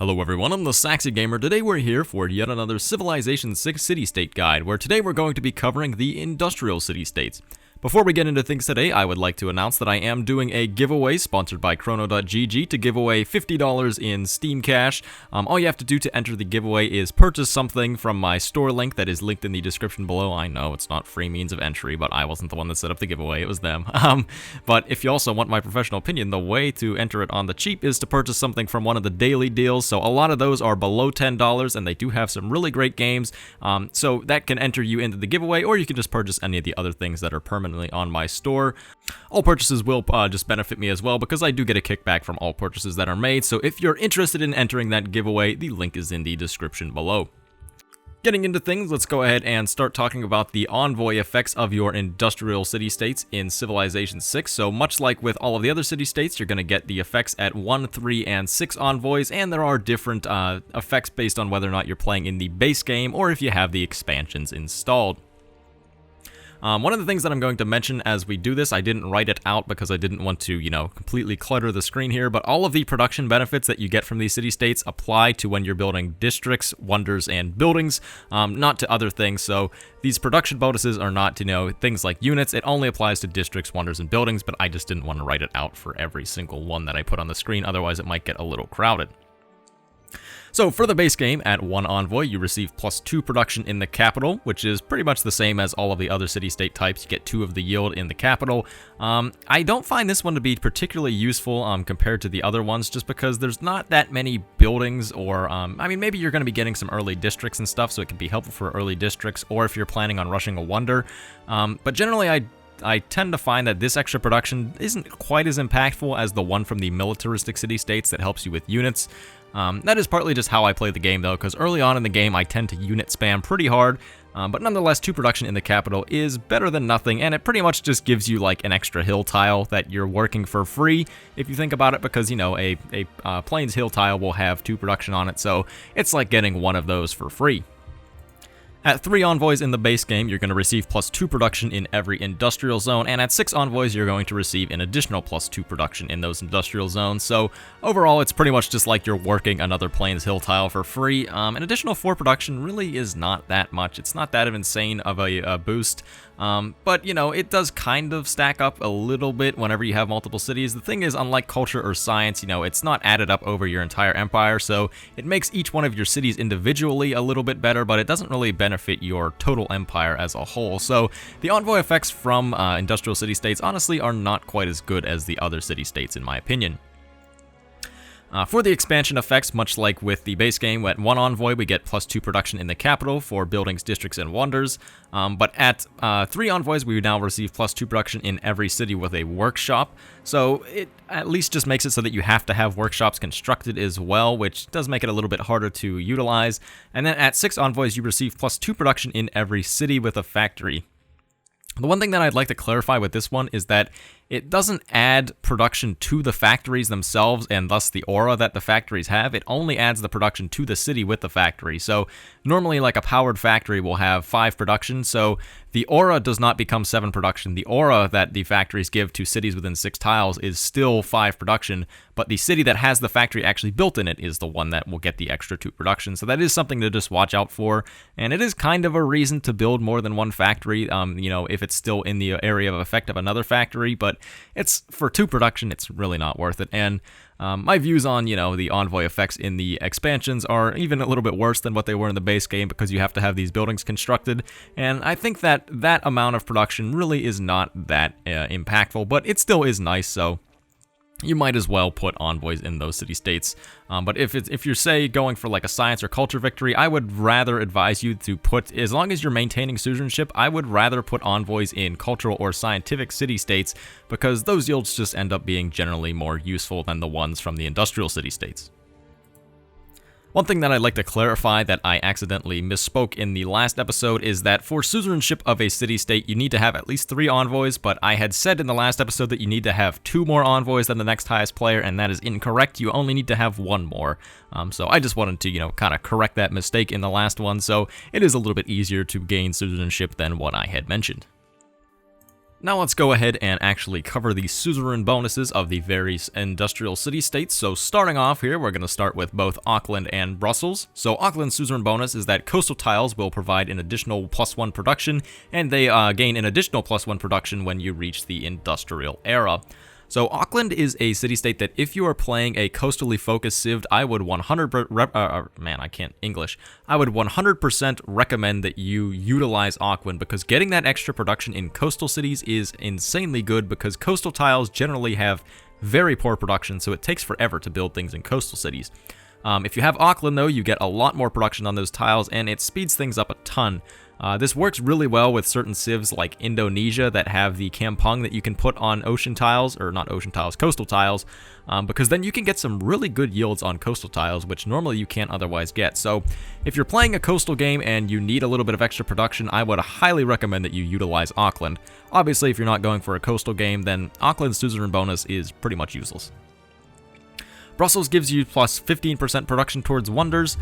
Hello everyone, I'm the Saxy Gamer. Today we're here for yet another Civilization 6 City-State Guide, where today we're going to be covering the industrial city-states. Before we get into things today, I would like to announce that I am doing a giveaway sponsored by Chrono.gg to give away $50 in Steam Cash. All you have to do to enter the giveaway is purchase something from my store link that is linked in the description below. I know it's not free means of entry, but I wasn't the one that set up the giveaway, it was them. But if you also want my professional opinion, the way to enter it on the cheap is to purchase something from one of the daily deals. So a lot of those are below $10 and they do have some really great games. So that can enter you into the giveaway, or you can just purchase any of the other things that are permanently on my store. All purchases will just benefit me as well because I do get a kickback from all purchases that are made. So if you're interested in entering that giveaway, the link is in the description below. Getting into things, let's go ahead and start talking about the Envoy effects of your industrial city-states in Civilization 6. So much like with all of the other city-states, you're going to get the effects at 1, 3, and 6 envoys, and there are different effects based on whether or not you're playing in the base game or if you have the expansions installed. One of the things that I'm going to mention as we do this, I didn't write it out because I didn't want to, completely clutter the screen here, but all of the production benefits that you get from these city-states apply to when you're building districts, wonders, and buildings, not to other things. So these production bonuses are not to, things like units. It only applies to districts, wonders, and buildings, but I just didn't want to write it out for every single one that I put on the screen, otherwise it might get a little crowded. So for the base game, at 1 envoy, you receive +2 production in the capital, which is pretty much the same as all of the other city-state types. You get 2 of the yield in the capital. I don't find this one to be particularly useful compared to the other ones, just because there's not that many buildings, or, maybe you're going to be getting some early districts and stuff, so it can be helpful for early districts, or if you're planning on rushing a wonder. But generally, I tend to find that this extra production isn't quite as impactful as the one from the militaristic city-states that helps you with units. That is partly just how I play the game, though, because early on in the game I tend to unit spam pretty hard, but nonetheless 2 production in the capital is better than nothing, and it pretty much just gives you like an extra hill tile that you're working for free, if you think about it, because, a plains hill tile will have 2 production on it, so it's like getting one of those for free. At 3 envoys in the base game, you're going to receive +2 production in every industrial zone, and at 6 envoys, you're going to receive an additional +2 production in those industrial zones. So overall, it's pretty much just like you're working another Plains Hill tile for free. An additional 4 production really is not that much. It's not that insane of a boost. But, it does kind of stack up a little bit whenever you have multiple cities. The thing is, unlike culture or science, it's not added up over your entire empire, so it makes each one of your cities individually a little bit better, but it doesn't really benefit your total empire as a whole. So the envoy effects from industrial city-states honestly are not quite as good as the other city-states in my opinion. For the expansion effects, much like with the base game, at 1 envoy we get +2 production in the capital for buildings, districts, and wonders. But at 3 envoys we now receive +2 production in every city with a workshop. So it at least just makes it so that you have to have workshops constructed as well, which does make it a little bit harder to utilize. And then at 6 envoys you receive +2 production in every city with a factory. The one thing that I'd like to clarify with this one is that it doesn't add production to the factories themselves and thus the aura that the factories have. It only adds the production to the city with the factory. So normally like a powered factory will have 5 production, so the aura does not become 7 production. The aura that the factories give to cities within 6 tiles is still 5 production, but the city that has the factory actually built in it is the one that will get the extra 2 production. So that is something to just watch out for, and it is kind of a reason to build more than one factory, if it's still in the area of effect of another factory, but it's for 2 production, it's really not worth it. And my views on, the envoy effects in the expansions are even a little bit worse than what they were in the base game because you have to have these buildings constructed. And I think that that amount of production really is not that impactful, but it still is nice, so you might as well put envoys in those city-states. But if you're, say, going for like a science or culture victory, I would rather advise you to put, as long as you're maintaining suzerainship, I would rather put envoys in cultural or scientific city-states because those yields just end up being generally more useful than the ones from the industrial city-states. One thing that I'd like to clarify that I accidentally misspoke in the last episode is that for suzerainship of a city-state, you need to have at least 3 envoys, but I had said in the last episode that you need to have 2 more envoys than the next highest player, and that is incorrect. You only need to have 1 more. So I just wanted to, kind of correct that mistake in the last one, so it is a little bit easier to gain suzerainship than what I had mentioned. Now let's go ahead and actually cover the suzerain bonuses of the various industrial city-states. So starting off here, we're going to start with both Auckland and Brussels. So Auckland's suzerain bonus is that coastal tiles will provide an additional +1 production, and they gain an additional +1 production when you reach the industrial era. So Auckland is a city-state that if you are playing a coastally focused civ, I would 100% recommend that you utilize Auckland, because getting that extra production in coastal cities is insanely good, because coastal tiles generally have very poor production, so it takes forever to build things in coastal cities. If you have Auckland though, you get a lot more production on those tiles, and it speeds things up a ton. This works really well with certain civs like Indonesia that have the kampung that you can put on ocean tiles, or not ocean tiles, coastal tiles, because then you can get some really good yields on coastal tiles, which normally you can't otherwise get. So if you're playing a coastal game and you need a little bit of extra production, I would highly recommend that you utilize Auckland. Obviously, if you're not going for a coastal game, then Auckland's suzerain bonus is pretty much useless. Brussels gives you plus 15% production towards wonders.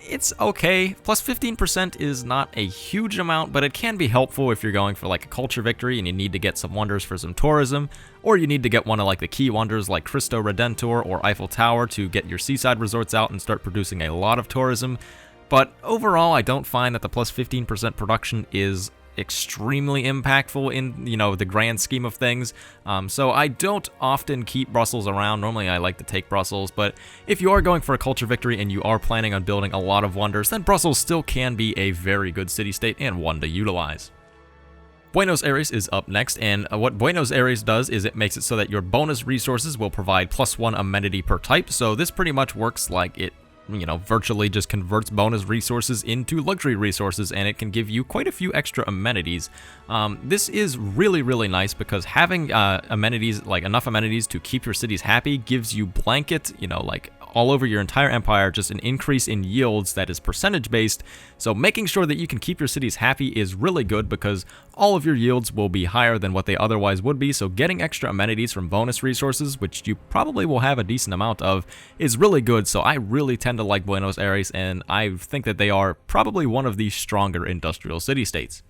It's okay. Plus 15% is not a huge amount, but it can be helpful if you're going for like a culture victory and you need to get some wonders for some tourism, or you need to get one of like the key wonders like Cristo Redentor or Eiffel Tower to get your seaside resorts out and start producing a lot of tourism. But overall, I don't find that the plus 15% production is extremely impactful in, the grand scheme of things. So I don't often keep Brussels around. Normally I like to take Brussels, but if you are going for a culture victory and you are planning on building a lot of wonders, then Brussels still can be a very good city-state and one to utilize. Buenos Aires is up next, and what Buenos Aires does is it makes it so that your bonus resources will provide +1 amenity per type. So this pretty much works like it virtually just converts bonus resources into luxury resources, and it can give you quite a few extra amenities. This is really, really nice because having amenities, like enough amenities to keep your cities happy, gives you blanket, like all over your entire empire, just an increase in yields that is percentage based. So making sure that you can keep your cities happy is really good because all of your yields will be higher than what they otherwise would be. So getting extra amenities from bonus resources, which you probably will have a decent amount of, is really good. So I really tend to like Buenos Aires, and I think that they are probably one of the stronger industrial city-states.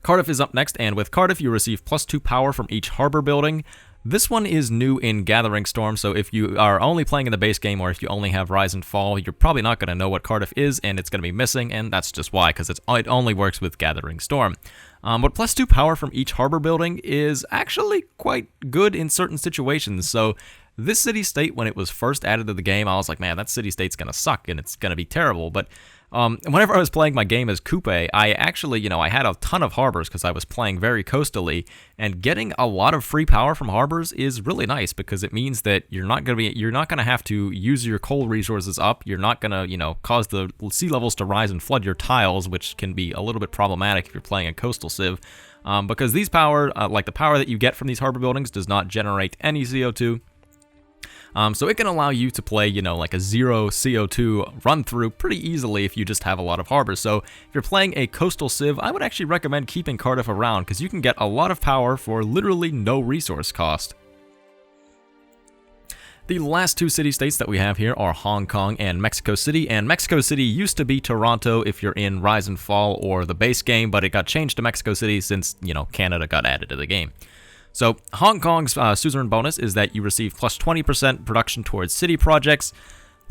Cardiff is up next, and with Cardiff you receive +2 power from each harbor building. This one is new in Gathering Storm, so if you are only playing in the base game or if you only have Rise and Fall, you're probably not going to know what Cardiff is, and it's going to be missing, and that's just why, because it only works with Gathering Storm. But +2 power from each harbor building is actually quite good in certain situations. So this city-state, when it was first added to the game, I was like, man, that city-state's going to suck, and it's going to be terrible. But whenever I was playing my game as Coupe, I actually, I had a ton of harbors because I was playing very coastally, and getting a lot of free power from harbors is really nice because it means that you're not going to have to use your coal resources up. You're not going to, cause the sea levels to rise and flood your tiles, which can be a little bit problematic if you're playing a coastal civ. Because these power, like the power that you get from these harbor buildings, does not generate any CO2. So it can allow you to play, like a 0 CO2 run through pretty easily if you just have a lot of harbors. So if you're playing a coastal civ, I would actually recommend keeping Cardiff around because you can get a lot of power for literally no resource cost. The last two city-states that we have here are Hong Kong and Mexico City, and Mexico City used to be Toronto if you're in Rise and Fall or the base game, but it got changed to Mexico City since, Canada got added to the game. So Hong Kong's suzerain bonus is that you receive +20% production towards city projects.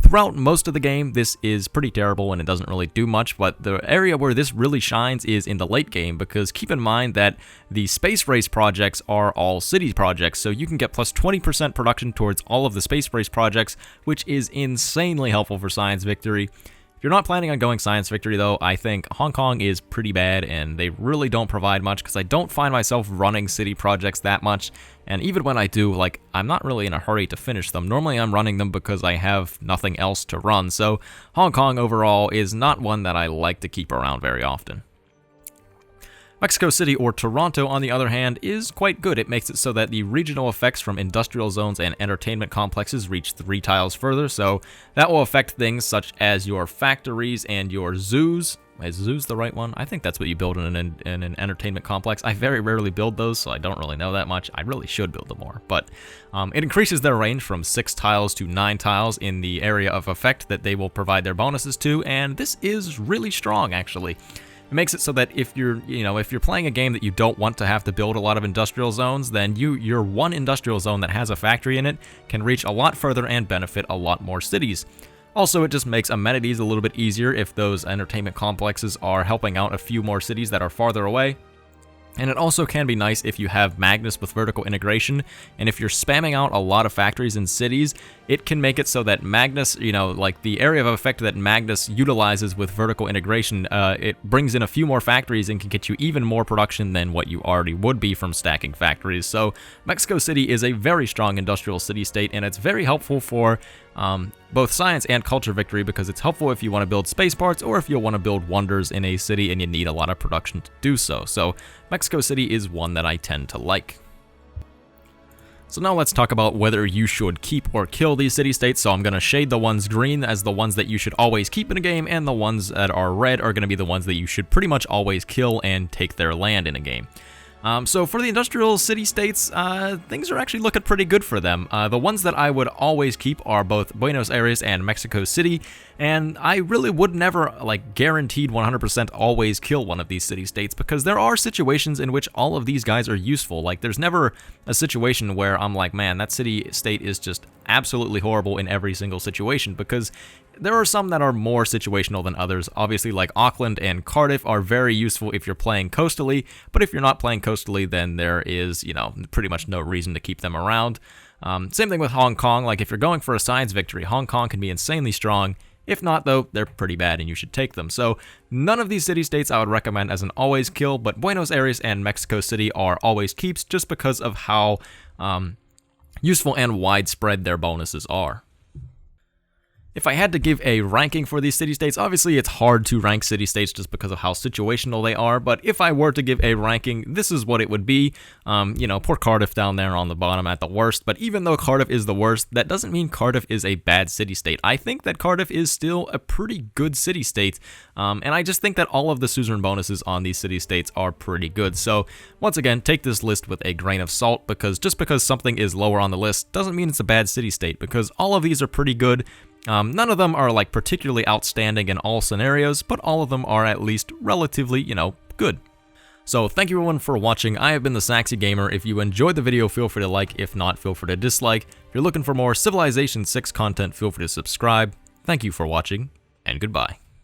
Throughout most of the game, this is pretty terrible and it doesn't really do much, but the area where this really shines is in the late game, because keep in mind that the space race projects are all city projects, so you can get +20% production towards all of the space race projects, which is insanely helpful for science victory. If you're not planning on going science victory though, I think Hong Kong is pretty bad and they really don't provide much because I don't find myself running city projects that much, and even when I do, I'm not really in a hurry to finish them. Normally I'm running them because I have nothing else to run, so Hong Kong overall is not one that I like to keep around very often. Mexico City or Toronto, on the other hand, is quite good. It makes it so that the regional effects from industrial zones and entertainment complexes reach 3 tiles further, so that will affect things such as your factories and your zoos. Is zoos the right one? I think that's what you build in an entertainment complex. I very rarely build those, so I don't really know that much. I really should build them more, but it increases their range from 6 tiles to 9 tiles in the area of effect that they will provide their bonuses to, and this is really strong, actually. It makes it so that if you're playing a game that you don't want to have to build a lot of industrial zones, then your one industrial zone that has a factory in it can reach a lot further and benefit a lot more cities. Also, it just makes amenities a little bit easier if those entertainment complexes are helping out a few more cities that are farther away. And it also can be nice if you have Magnus with vertical integration, and if you're spamming out a lot of factories in cities, it can make it so that Magnus, like the area of effect that Magnus utilizes with vertical integration, it brings in a few more factories and can get you even more production than what you already would be from stacking factories. So Mexico City is a very strong industrial city-state, and it's very helpful for both science and culture victory, because it's helpful if you want to build space parts or if you want to build wonders in a city and you need a lot of production to do so. So Mexico City is one that I tend to like. So now let's talk about whether you should keep or kill these city-states. So I'm going to shade the ones green as the ones that you should always keep in a game, and the ones that are red are going to be the ones that you should pretty much always kill and take their land in a game. So for the industrial city-states, things are actually looking pretty good for them. The ones that I would always keep are both Buenos Aires and Mexico City, and I really would never, guaranteed 100% always kill one of these city-states, because there are situations in which all of these guys are useful. Like, there's never a situation where I'm like, man, that city-state is just absolutely horrible in every single situation, because there are some that are more situational than others. Obviously, like Auckland and Cardiff are very useful if you're playing coastally, but if you're not playing coastally, then there is, pretty much no reason to keep them around. Same thing with Hong Kong. Like, if you're going for a science victory, Hong Kong can be insanely strong. If not, though, they're pretty bad and you should take them. So none of these city-states I would recommend as an always kill, but Buenos Aires and Mexico City are always keeps just because of how useful and widespread their bonuses are. If I had to give a ranking for these city-states, obviously it's hard to rank city-states just because of how situational they are, but if I were to give a ranking, this is what it would be. Poor Cardiff down there on the bottom at the worst, but even though Cardiff is the worst, that doesn't mean Cardiff is a bad city-state. I think that Cardiff is still a pretty good city-state, and I just think that all of the suzerain bonuses on these city-states are pretty good. So, once again, take this list with a grain of salt, because just because something is lower on the list doesn't mean it's a bad city-state, because all of these are pretty good. None of them are particularly outstanding in all scenarios, but all of them are at least relatively, good. So thank you everyone for watching. I have been the Saxy Gamer. If you enjoyed the video, feel free to like. If not, feel free to dislike. If you're looking for more Civilization 6 content, feel free to subscribe. Thank you for watching, and goodbye.